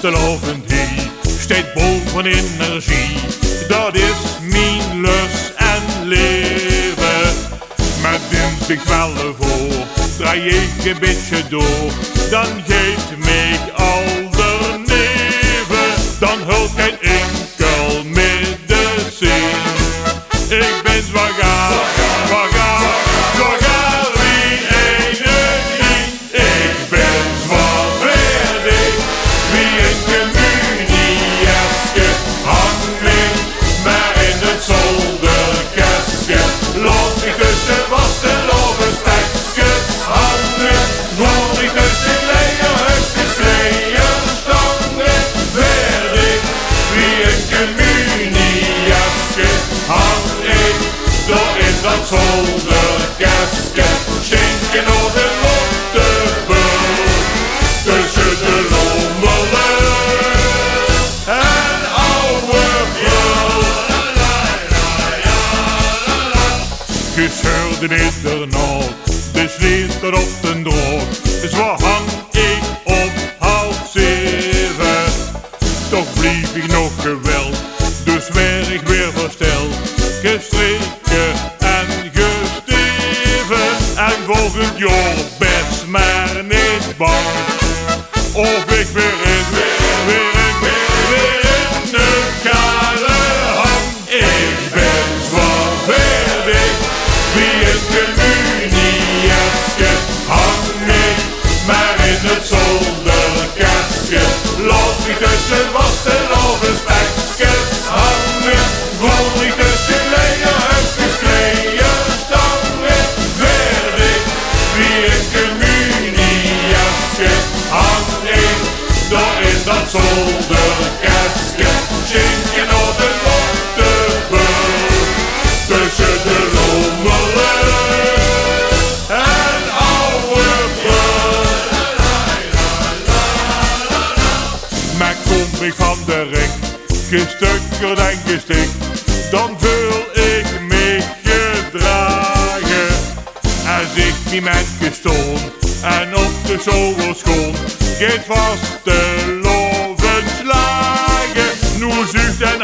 vastelovendheid steekt boven energie. Dat is mijn lust en leven. Met dinsdag wel voor draai ik een beetje door. Dan geeft mij al de neven. Dan hult geen enkel medicijn. Ik ben zwaar, zwaar, zwaar wie energie. Ik ben zwaardig wie een communieske hanging. Maar in het zolderkastje loopt ik tussen vasteloven stekjes handen. Woon ik tussen leierhuisjes, leierstangen. Werd ik wie een communieske hanging. Door in dat zolderkastje stinken op de rottebul. Tussen de rommelen en oude brul. Gescheurde is er nog, de sneeuw staat op den droog. Zo hang ik op 6:30. Toch blief ik nog geweld, dus werd ik weer versteld. Gestreken en gesteven en volgend jaar best maar niet bang. Of ik weer in de kale hang. Ik ben zwaardig wie een communieske hanging. Maar in het zolderkastje loop ik tussen vasteloven stekjes hangen. Woon ik tussen leierhuisjes, leierstangen. Werd ik wie een communieske hanging. Door in dat zolderkastje zinken op de rottebul. Tussen de rommelen en oude brul. Maar kom ik van de ring, gestukkerd en gestikt, dan voel ik me gedragen. Als ik niet met gestoon en op de zolder schoon, geeft vasteloven slagen. Nu zucht en